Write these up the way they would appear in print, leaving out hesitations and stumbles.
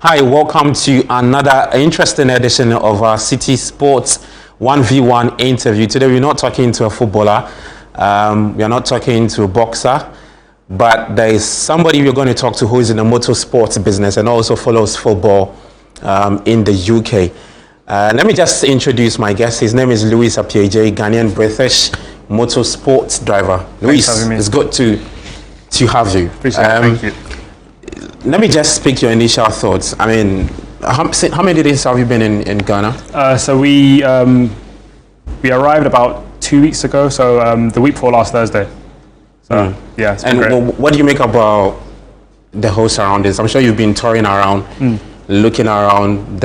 Hi, welcome to another interesting edition of our Citi Sports 1v1 interview. Today we're not talking to a footballer, we are not talking to a boxer, but there is somebody we're going to talk to who is in the motorsports business and also follows football in the UK. Let me just introduce my guest. His name is Lewis Appiagyei, Ghanaian British motorsports driver. Lewis, it's good to have you. Appreciate it, thank you. Let me just speak your initial thoughts. I mean, how many days have you been in Ghana? So we arrived about 2 weeks ago, so the week before last Thursday. So yeah, it's been great. What do you make about the whole surroundings? I'm sure you've been touring around, looking around.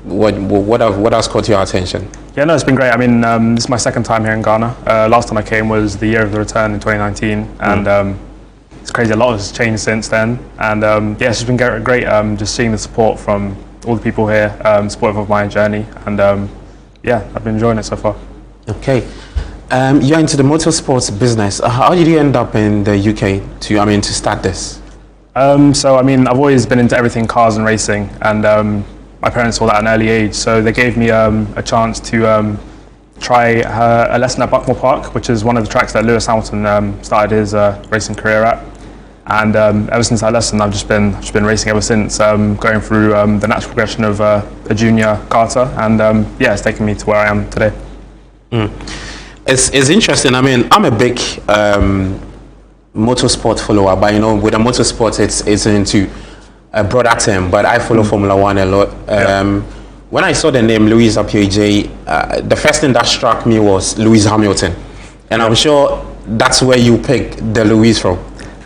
What has caught your attention? Yeah, no, it's been great. I mean, this is my second time here in Ghana. Last time I came was the year of the return in 2019, and it's crazy. A lot has changed since then, and yeah, it's just been great. Just seeing the support from all the people here, supportive of my journey, and yeah, I've been enjoying it so far. Okay, you're into the motorsports business. How did you end up in the UK to start this? So I mean, I've always been into everything cars and racing, and my parents saw that at an early age, so they gave me a chance to try a lesson at Buckmore Park, which is one of the tracks that Lewis Hamilton started his racing career at. And ever since that lesson, I've just been racing ever since, going through the natural progression of a junior karter, and yeah, it's taken me to where I am today. It's interesting. I mean, I'm a big motorsport follower, but with the motorsport, it's into a broader term. But I follow Formula One a lot. When I saw the name Lewis Appiagyei, the first thing that struck me was Lewis Hamilton, and I'm sure that's where you picked the Lewis from.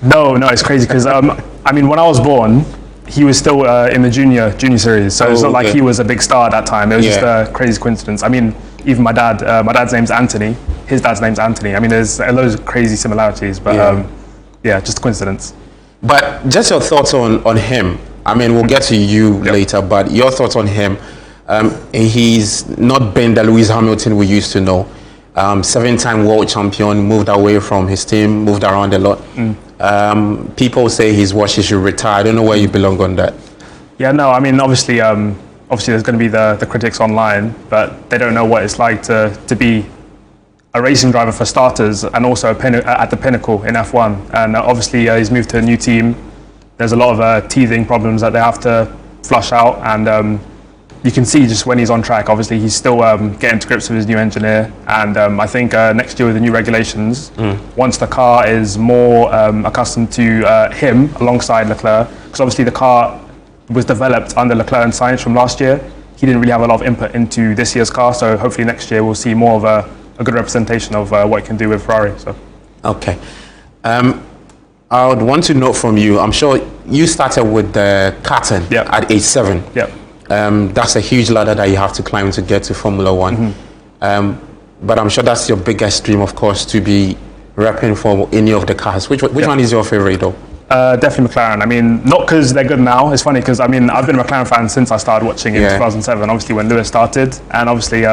No, it's crazy because I mean, when I was born, he was still in the junior series, so it's not like he was a big star at that time. It was just a crazy coincidence. I mean, even my dad's name's Anthony, his dad's name's Anthony. I mean, there's loads of crazy similarities, but yeah, just a coincidence. But just your thoughts on him. I mean, we'll get to you later, but your thoughts on him. He's not been the Lewis Hamilton we used to know. 7-time world champion, moved away from his team, moved around a lot. People say he should retire. I don't know where you belong on that. Yeah, no, I mean, obviously there's going to be the critics online, but they don't know what it's like to be a racing driver for starters, and also at the pinnacle in F1. And obviously he's moved to a new team. There's a lot of teething problems that they have to flush out, and you can see just when he's on track, obviously he's still getting to grips with his new engineer, and I think next year with the new regulations, once the car is more accustomed to him alongside Leclerc, because obviously the car was developed under Leclerc and Sainz from last year, he didn't really have a lot of input into this year's car, so hopefully next year we'll see more of a good representation of what he can do with Ferrari. So. Okay. I would want to know from you, I'm sure you started with the karting at age 7. That's a huge ladder that you have to climb to get to Formula One. But I'm sure that's your biggest dream, of course, to be repping for any of the cars. Which one is your favorite, though? Definitely McLaren. I mean, not because they're good now. It's funny because, I mean, I've been a McLaren fan since I started watching in 2007, obviously when Lewis started. And obviously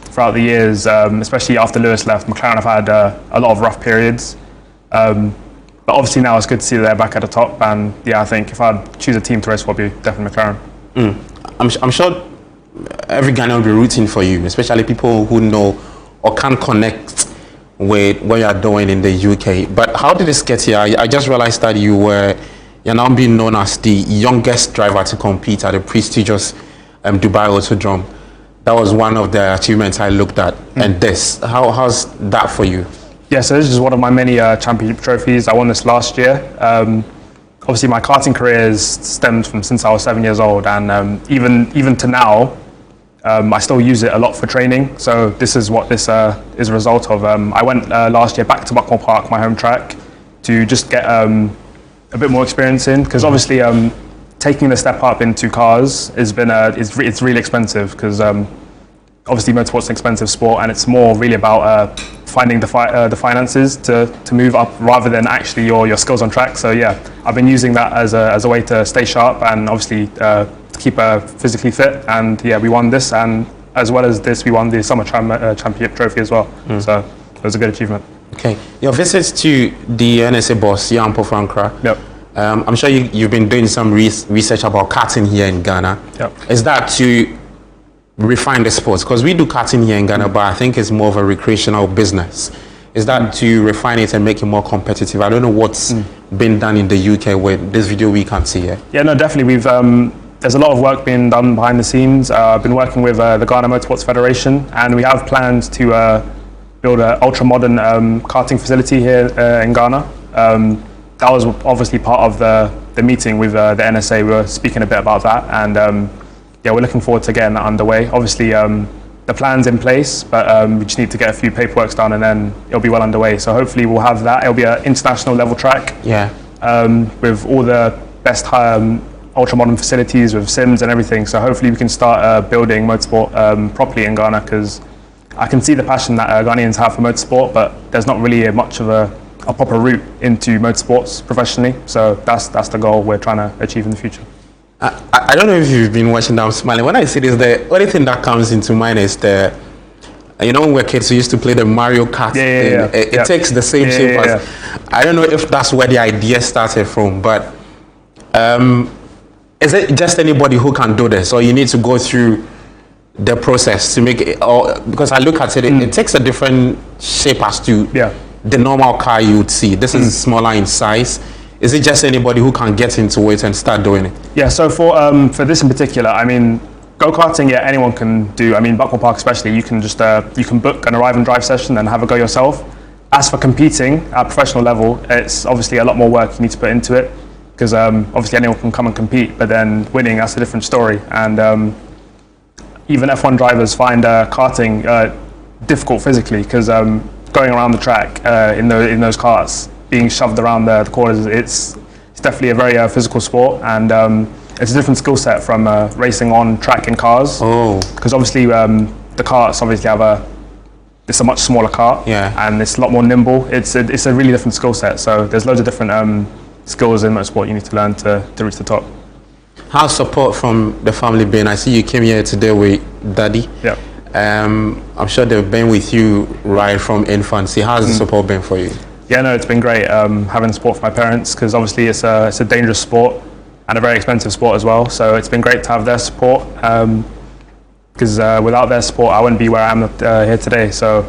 throughout the years, especially after Lewis left, McLaren have had a lot of rough periods. But obviously now it's good to see that they're back at the top. And yeah, I think if I'd choose a team to race for, it'd be definitely McLaren. I'm sure every Ghanaian will be rooting for you, especially people who know or can connect with what you are doing in the UK. But how did this get here? I just realized that you're now being known as the youngest driver to compete at the prestigious Dubai Autodrome. That was one of the achievements I looked at. And how's that for you? Yeah, so this is one of my many championship trophies. I won this last year. Obviously, my karting career has stemmed from since I was 7 years old, and even to now, I still use it a lot for training. So this is what this is a result of. I went last year back to Buckmore Park, my home track, to just get a bit more experience in, because obviously taking the step up into cars has been it's really expensive, because obviously motorsport's an expensive sport, and it's more really about finding the finances to move up rather than actually your skills on track. So yeah, I've been using that as a way to stay sharp and obviously to keep physically fit. And yeah, we won this, and as well as this, we won the Summer Championship trophy as well. So it was a good achievement. Okay, your visits to the NSA boss, Jan Pofrankra. I'm sure you've been doing some research about karting here in Ghana. Yep. Is that to refine the sports? Because we do karting here in Ghana, but I think it's more of a recreational business. Is that to refine it and make it more competitive? I don't know what's been done in the UK with this video we can't see here. Yeah, no, definitely. There's a lot of work being done behind the scenes. I've been working with the Ghana Motorsports Federation, and we have plans to build an ultra-modern karting facility here in Ghana. That was obviously part of the meeting with the NSA. We were speaking a bit about that, and yeah, we're looking forward to getting that underway. Obviously, the plan's in place, but we just need to get a few paperworks done, and then it'll be well underway. So hopefully we'll have that. It'll be an international level track. Yeah. With all the best ultra-modern facilities with sims and everything. So hopefully we can start building motorsport properly in Ghana, because I can see the passion that Ghanaians have for motorsport, but there's not really much of a proper route into motorsports professionally. So that's the goal we're trying to achieve in the future. I don't know if you've been watching that. I'm smiling. When I see this, the only thing that comes into mind is you know, when we're kids, we used to play the Mario Kart. Yeah. It takes the same shape as. I don't know if that's where the idea started from, but is it just anybody who can do this, or you need to go through the process to make it? Or because I look at it, it takes a different shape as to the normal car you would see. This is smaller in size. Is it just anybody who can get into it and start doing it? Yeah. So for this in particular, I mean, go-karting, yeah, anyone can do. I mean, Buckmore Park especially, you can just you can book an arrive and drive session and have a go yourself. As for competing at professional level, it's obviously a lot more work you need to put into it, because obviously anyone can come and compete, but then winning, that's a different story. And even F1 drivers find karting difficult physically, because going around the track in those karts, being shoved around the corners, it's definitely a very physical sport, and it's a different skill set from racing on track in cars. Because obviously the karts obviously it's a much smaller kart, and it's a lot more nimble. It's a really different skill set. So there's loads of different skills in motorsport you need to learn to reach the top. How's support from the family been? I see you came here today with Daddy. Yeah. I'm sure they've been with you right from infancy. How's the support been for you? Yeah, no, it's been great having support from my parents, because obviously it's a dangerous sport and a very expensive sport as well. So it's been great to have their support, because without their support, I wouldn't be where I am here today. So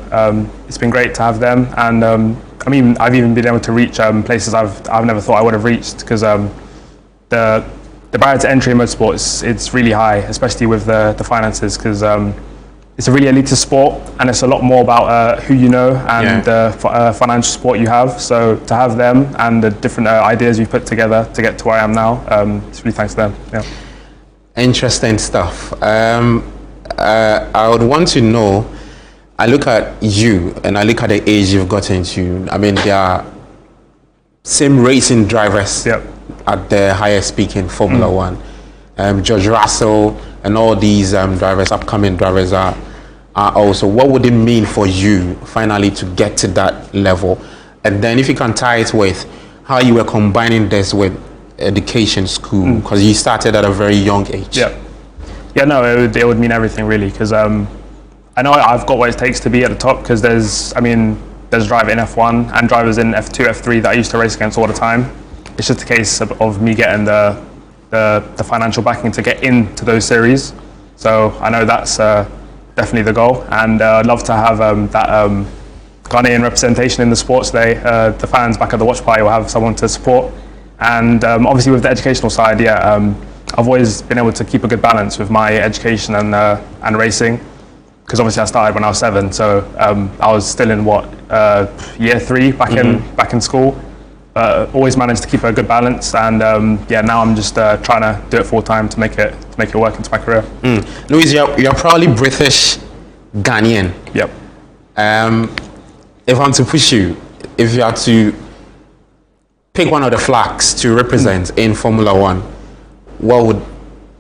it's been great to have them, and I mean, I've even been able to reach places I've never thought I would have reached, because the barrier to entry in motorsport it's really high, especially with the finances, because it's a really elitist sport, and it's a lot more about who you know and the financial support you have. So to have them and the different ideas we've put together to get to where I am now, it's really thanks to them. Yeah. Interesting stuff. I would want to know, I look at you and I look at the age you've gotten to. I mean, there are same racing drivers at the highest peak in Formula One. George Russell and all these drivers, upcoming drivers are also. What would it mean for you finally to get to that level? And then if you can tie it with how you were combining this with education, school, because you started at a very young age. Yeah, no, it would mean everything really, because I know I've got what it takes to be at the top, because there's drivers in F1 and drivers in F2, F3 that I used to race against all the time. It's just a case of me getting the financial backing to get into those series. So I know that's definitely the goal, and I'd love to have that Ghanaian representation in the sports day. The fans back at the watch party will have someone to support, and obviously with the educational side, I've always been able to keep a good balance with my education and racing, because obviously I started when I was 7, so I was still in year 3 back in school. Always managed to keep a good balance, and now I'm just trying to do it full time to make it work into my career. Louis, you're probably British-Ghanaian. Yep. If I'm to push you, if you had to pick one of the flags to represent in Formula One, what would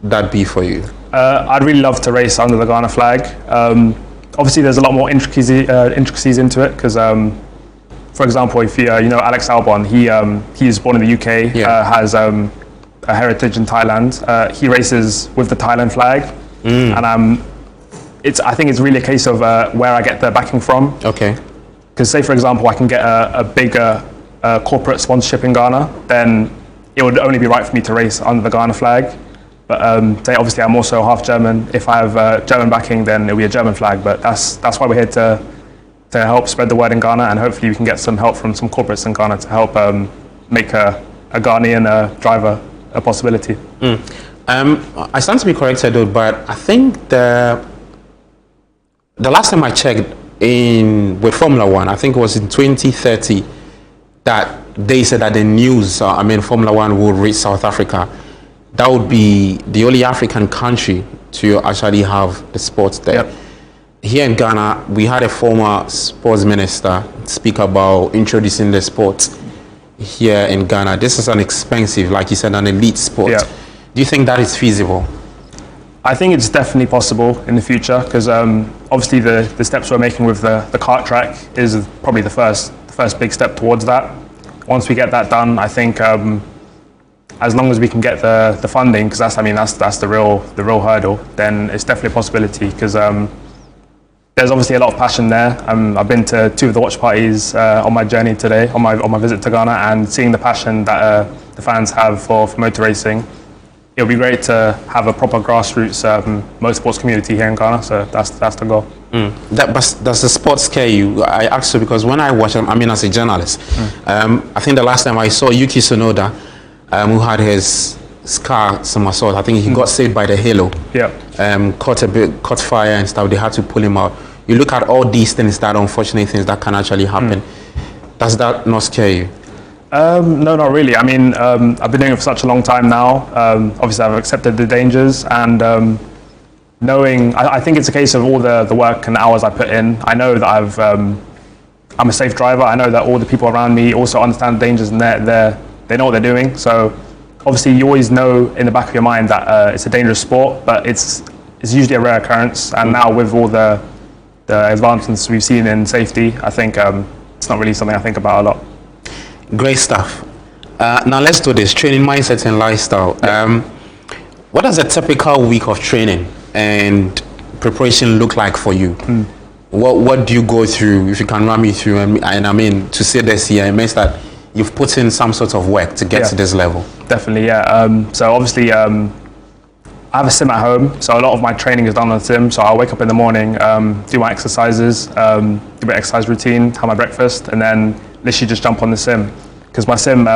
that be for you? I'd really love to race under the Ghana flag. Obviously, there's a lot more intricacies into it, because for example, if you know Alex Albon, he is born in the UK, has a heritage in Thailand. He races with the Thailand flag, and I think it's really a case of where I get the backing from. Okay. Because say for example, I can get a bigger corporate sponsorship in Ghana, then it would only be right for me to race under the Ghana flag. But obviously I'm also half German. If I have German backing, then it'll be a German flag. But that's why we're here to help spread the word in Ghana, and hopefully we can get some help from some corporates in Ghana to help make a Ghanaian driver a possibility. I stand to be corrected though, but I think the last time I checked with Formula One, I think it was in 2030, that they said that the news, Formula One will reach South Africa. That would be the only African country to actually have the sports there. Yep. Here in Ghana, we had a former sports minister speak about introducing the sport here in Ghana. This is an expensive, like you said, an elite sport. Yep. Do you think that is feasible? I think it's definitely possible in the future, because obviously the steps we're making with the kart track is probably the first big step towards that. Once we get that done, I think as long as we can get the funding, because that's the real hurdle, then it's definitely a possibility, because there's obviously a lot of passion there. I've been to 2 of the watch parties on my journey today, on my visit to Ghana, and seeing the passion that the fans have for motor racing. It would be great to have a proper grassroots motorsports community here in Ghana, so that's the goal. Does the sport scare you? I asked you because when I watch, as a journalist, I think the last time I saw Yuki Tsunoda, who had his car somersault, I think he got saved by the halo. Yeah. Caught fire and stuff. They had to pull him out. You look at all these things, that unfortunate things that can actually happen. Does that not scare you? No, not really. I've been doing it for such a long time now. Obviously, I've accepted the dangers, and knowing, I think it's a case of all the work and hours I put in. I know that I'm a safe driver. I know that all the people around me also understand the dangers, and they know what they're doing. So obviously, you always know in the back of your mind that it's a dangerous sport, but it's usually a rare occurrence. And now with all the advancements we've seen in safety, I think it's not really something I think about a lot. Great stuff. Now let's do this, training mindset and lifestyle. What does a typical week of training and preparation look like for you? What do you go through? If you can run me through, and to say this here, it means that you've put in some sort of work to get to this level. Definitely, yeah. So obviously, I have a sim at home, so a lot of my training is done on the sim. So I'll wake up in the morning, do my exercises, do my exercise routine, have my breakfast, and then literally just jump on the sim. Because my sim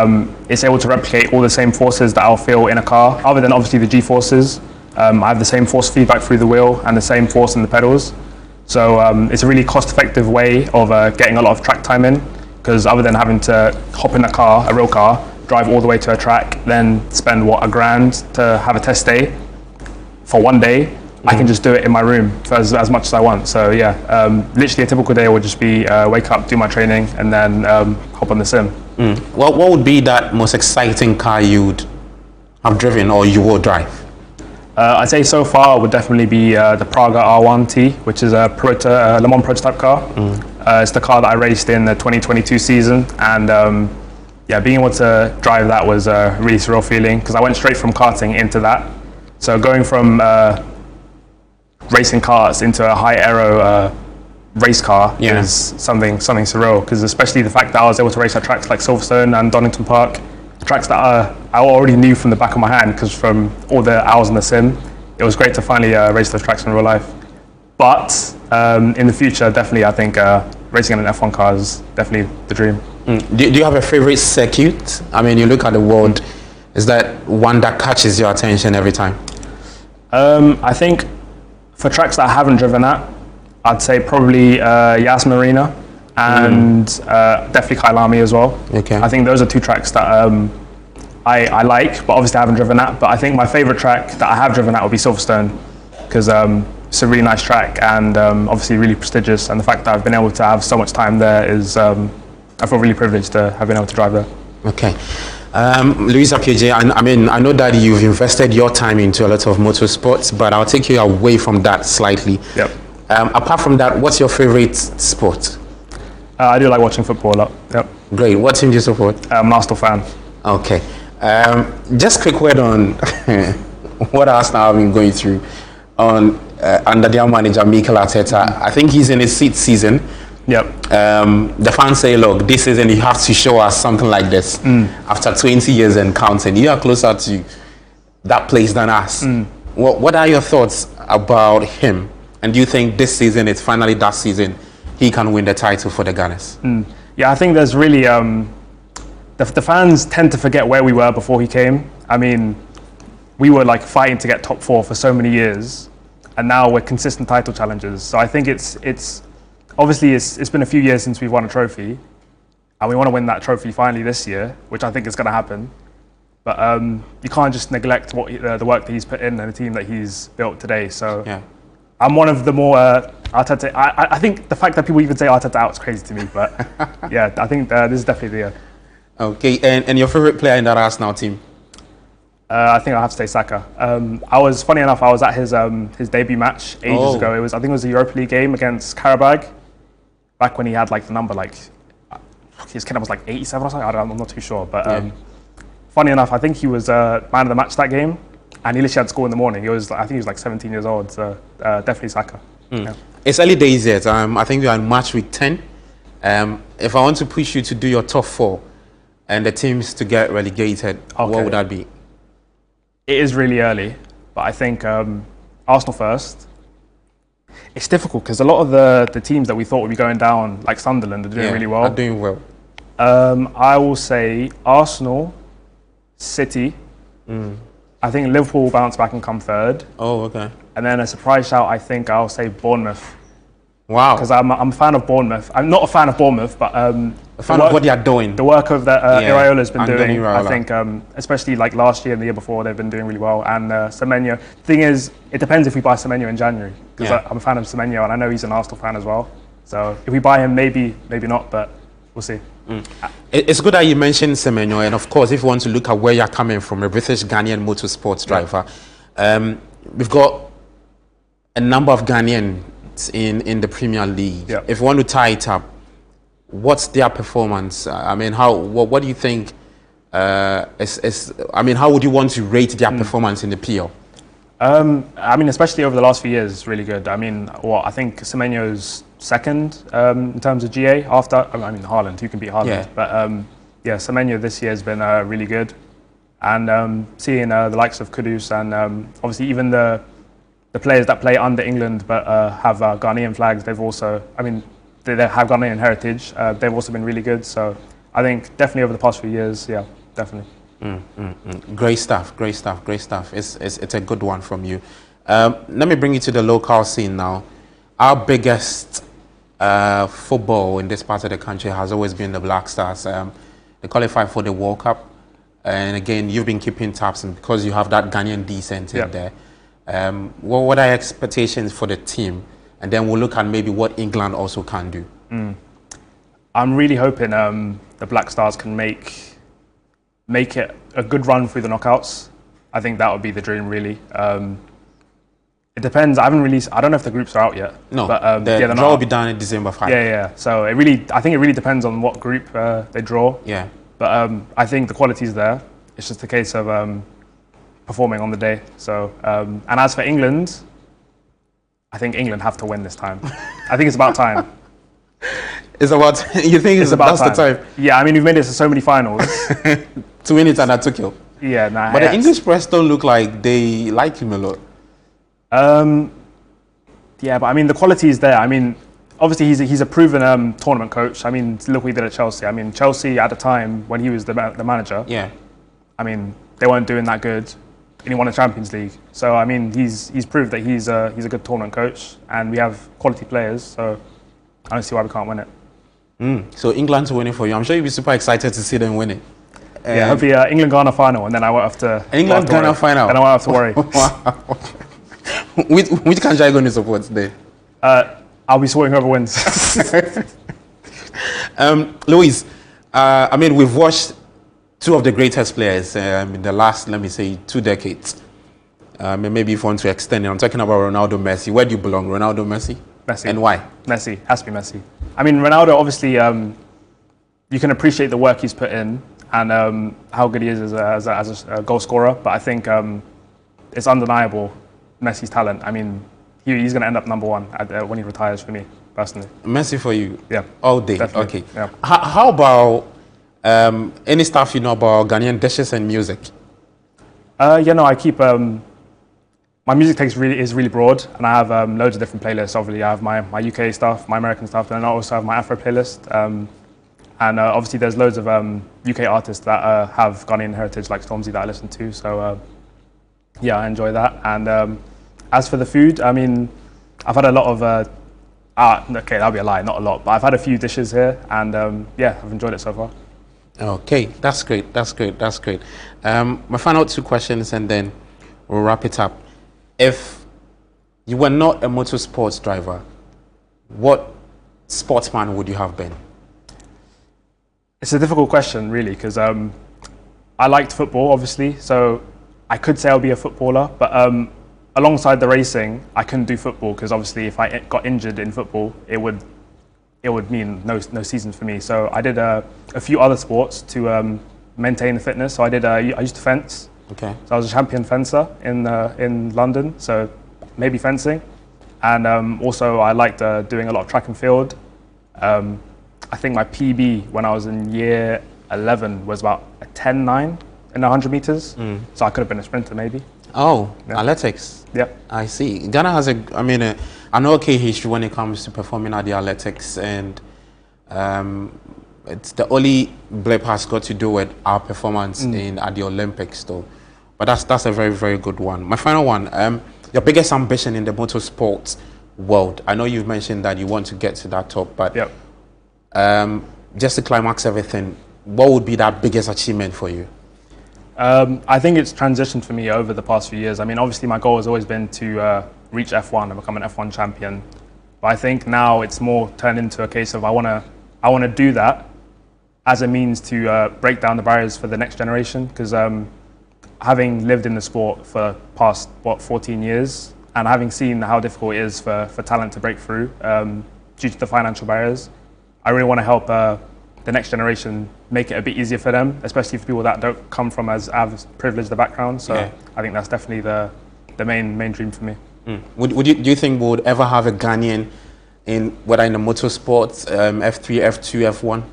is able to replicate all the same forces that I'll feel in a car, other than obviously the G-forces. I have the same force feedback through the wheel and the same force in the pedals. So it's a really cost-effective way of getting a lot of track time in, because other than having to hop in a real car, drive all the way to a track, then spend $1,000 to have a test day for one day, I can just do it in my room for as much as I want. So yeah, literally a typical day would just be wake up, do my training, and then hop on the sim. What would be that most exciting car you'd have driven or you will drive? I'd say so far would definitely be the Praga R1T, which is a Le Mans prototype car. It's the car that I raced in the 2022 season, and yeah, being able to drive that was a really surreal feeling, because I went straight from karting into that. So going from racing karts into a high aero race car is something surreal, because especially the fact that I was able to race at tracks like Silverstone and Donington Park, tracks that I already knew from the back of my hand, because from all the hours in the sim, it was great to finally race those tracks in real life. But in the future, definitely, I think racing in an F1 car is definitely the dream. Do you have a favorite circuit? You look at the world, is that one that catches your attention every time? I think for tracks that I haven't driven at, I'd say probably Yas Marina and definitely Kailami as well. Okay. I think those are 2 tracks that I like, but obviously I haven't driven at. But I think my favourite track that I have driven at would be Silverstone, because it's a really nice track and obviously really prestigious. And the fact that I've been able to have so much time there is, I feel really privileged to have been able to drive there. Okay. Lewis Appiagyei, I know that you've invested your time into a lot of motorsports, but I'll take you away from that slightly. Yep. Apart from that, what's your favorite sport? I do like watching football a lot. Yep. Great. What team do you support? I'm an Arsenal fan. Okay. Just quick word on what Arsenal have been going through on under their manager Mikel Arteta. I think he's in his 6th season. Yep. The fans say, look, this season you have to show us something like this. After 20 years and counting, you are closer to that place than us. What are your thoughts about him? And do you think this season is finally that season he can win the title for the Gunners? Yeah, I think there's really... the fans tend to forget where we were before he came. I mean, we were like fighting to get top 4 for so many years, and now we're consistent title challengers. So I think it's obviously it's been a few years since we've won a trophy, and we want to win that trophy finally this year, which I think is going to happen. But you can't just neglect what the work that he's put in and the team that he's built today. So Yeah. I'm one of the more Arteta. I think the fact that people even say Arteta out is crazy to me. But yeah, I think this is definitely the year. Okay, and your favorite player in that Arsenal team? I think I'll have to say Saka. Funny enough, I was at his debut match ages ago. I think it was a Europa League game against Karabag, back when he had like the number his kid was like 87 or something. I'm not too sure, but funny enough, I think he was man of the match that game, and he literally had to score in the morning. I think he was like 17 years old, so definitely Saka. Yeah. It's early days yet. I think we are in March week 10. If I want to push you to do your top 4 and the teams to get relegated, what would that be? It is really early, but I think Arsenal first. It's difficult because a lot of the teams that we thought would be going down, like Sunderland, are doing really well. Are doing well. I will say Arsenal, City. I think Liverpool will bounce back and come third. Oh, okay. And then a surprise shout, I think I'll say Bournemouth. Wow. Because I'm a fan of Bournemouth. I'm not a fan of Bournemouth, but a fan of what they are doing. The work of that Iraola's been doing, Iraola. I think, especially like last year and the year before, they've been doing really well. And Semenyo, the thing is, it depends if we buy Semenyo in January. Because I'm a fan of Semenyo, and I know he's an Arsenal fan as well. So if we buy him, maybe not, but we'll see. It's good that you mentioned Semenyo, and of course, if you want to look at where you're coming from, a British-Ghanaian motorsports driver, we've got a number of Ghanaians in the Premier League. If you want to tie it up, what's their performance? I mean, what do you think? How would you want to rate their performance in the PL? I mean, especially over the last few years, it's really good. I mean, I think Semenyo's second in terms of GA after. I mean, Haaland. Who can beat Haaland? Yeah. But Semenyo this year has been really good, and seeing the likes of Kudus and obviously even the players that play under England but have Ghanaian flags, they've also, they have Ghanaian heritage. They've also been really good. So I think definitely over the past few years, yeah, definitely. Great stuff. It's a good one from you. Let me bring you to the local scene now. Our biggest football in this part of the country has always been the Black Stars. They qualified for the World Cup, and again, you've been keeping tabs, and because you have that Ghanaian descent in there. What are your expectations for the team? And then we'll look at maybe what England also can do. I'm really hoping the Black Stars can make it a good run through the knockouts. I think that would be the dream, really. It depends. I don't know if the groups are out yet. No, but the draw will be done in December 5. Yeah. So I think it really depends on what group they draw. Yeah. But I think the quality's there. It's just a case of performing on the day. So, and as for England, I think England have to win this time. I think it's about time. It's about, you think it's about that's the time? Yeah, I mean, we've made it to so many finals. To win it, and that took you. Yeah, nah. But the English press don't look like they like him a lot. Yeah, but I mean, the quality is there. I mean, obviously he's a proven tournament coach. I mean, look what he did at Chelsea. I mean, Chelsea at the time when he was the manager. Yeah. I mean, they weren't doing that good, and he won the Champions League. So I mean, he's proved that he's a good tournament coach, and we have quality players. So I don't see why we can't win it. So England's winning for you. I'm sure you'll be super excited to see them win it. Yeah, hopefully England-Ghana final, and then I won't have to. England-Ghana final. Then I won't have to worry. Which country are you going to support today? I'll be supporting whoever wins. Louis, I mean, we've watched two of the greatest players in the last, let me say, 2 decades. Maybe if you want to extend it, I'm talking about Ronaldo, Messi. Where do you belong, Ronaldo, Messi? Messi. And why? Messi. Has to be Messi. I mean, Ronaldo, obviously, you can appreciate the work he's put in and how good he is as a goal scorer. But I think it's undeniable, Messi's talent. I mean, he's going to end up number one when he retires for me. personally. Messi for you? Yeah. All day? Definitely. Okay. Yeah. How about any stuff you know about Ghanaian dishes and music? I keep... my music taste is really broad, and I have loads of different playlists. Obviously, I have my UK stuff, my American stuff, and I also have my Afro playlist. And obviously, there's loads of UK artists that have Ghanaian heritage, like Stormzy, that I listen to. So, yeah, I enjoy that. And as for the food, I mean, I've had a lot of... okay, that'll be a lie, not a lot, but I've had a few dishes here, and yeah, I've enjoyed it so far. Okay, that's great. That's great. That's great. My final 2 questions, and then we'll wrap it up. If you were not a motorsports driver, what sportsman would you have been? It's a difficult question, really, because I liked football, obviously, so I could say I'll be a footballer, but alongside the racing, I couldn't do football because obviously if I got injured in football, it would mean no season for me. So I did a few other sports to maintain the fitness. So I used to fence. Okay. So I was a champion fencer in London, so maybe fencing. And also I liked doing a lot of track and field. I think my PB when I was in year 11 was about a 10.9 in 100 meters. So I could have been a sprinter maybe. Oh, yeah. Athletics. Yeah. I see. Ghana has an okay history when it comes to performing at the athletics, and it's the only blip has got to do with our performance at the Olympics though. But that's a very, very good one. My final one, your biggest ambition in the motorsports world. I know you've mentioned that you want to get to that top, but yep. Just to climax everything, what would be that biggest achievement for you? I think it's transitioned for me over the past few years. I mean, obviously my goal has always been to reach F1 and become an F1 champion. But I think now it's more turned into a case of I want to do that as a means to break down the barriers for the next generation. Because having lived in the sport for past 14 years and having seen how difficult it is for talent to break through due to the financial barriers, I really want to help the next generation make it a bit easier for them, especially for people that don't come from as privileged a background. So yeah. I think that's definitely the main dream for me. Do you think we would ever have a Ghanaian whether in the motorsports, F3, F2, F1?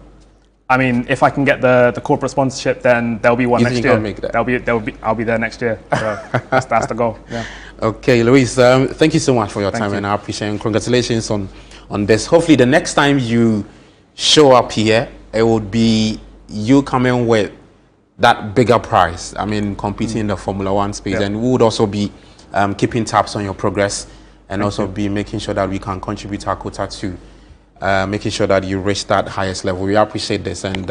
I mean, if I can get the corporate sponsorship, then there'll be one you next think year. I'll make that? I'll be there next year. So that's the goal. Yeah. Okay, Lewis, thank you so much for your time, and I appreciate it. And congratulations on this. Hopefully, the next time you show up here, it would be you coming with that bigger prize. I mean, competing in the Formula One space, and we would also be keeping tabs on your progress, and also be making sure that we can contribute our quota to making sure that you reach that highest level. We appreciate this, and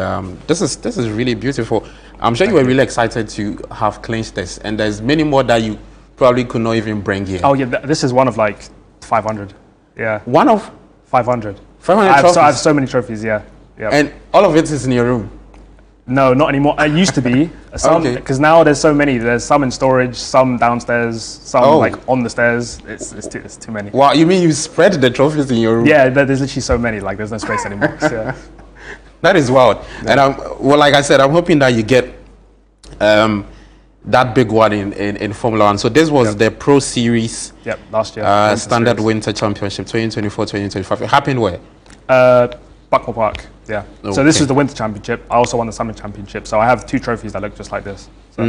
this is really beautiful. I'm sure you were really excited to have clinched this, and there's many more that you probably could not even bring here. Oh yeah, this is one of like 500. Yeah. One of 500. 500 trophies. I have so many trophies. Yeah. Yep. And all of it is in your room? No, not anymore. It used to be. Because now there's so many. There's some in storage, some downstairs, some like on the stairs. It's too many. Wow, you mean you spread the trophies in your room? Yeah, there's literally so many. Like there's no space anymore. So, yeah. That is wild. Yeah. And like I said, I'm hoping that you get that big one in Formula One. So this was the Pro Series. Yep, last year. Standard Winter Championship 2024-2025. It happened where? Buckmore Park, yeah. Okay. So this is the Winter Championship. I also won the Summer Championship. So I have 2 trophies that look just like this. So,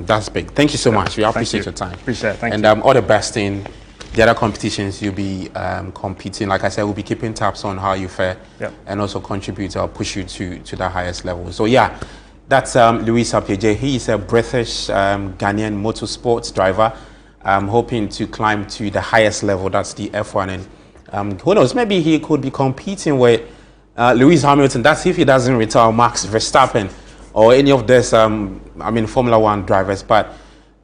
That's big. Thank you so much. We appreciate your time. Appreciate it. Thank you. And all the best in the other competitions you'll be competing. Like I said, we'll be keeping tabs on how you fare and also contribute or push you to the highest level. So yeah, that's Lewis Appiagyei. He is a British Ghanaian motorsports driver, hoping to climb to the highest level. That's the F1. And who knows, maybe he could be competing with Lewis Hamilton. That's if he doesn't retire Max Verstappen or any of this, Formula One drivers. But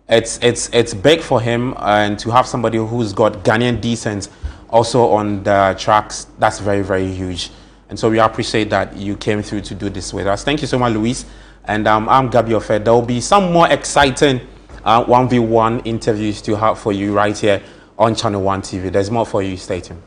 it's big for him, and to have somebody who's got Ghanaian descent also on the tracks, that's very, very huge. And so we appreciate that you came through to do this with us. Thank you so much, Luis. And I'm Gabi Ofe. There will be some more exciting 1v1 interviews to have for you right here on Channel 1 TV. There's more for you. Stay tuned.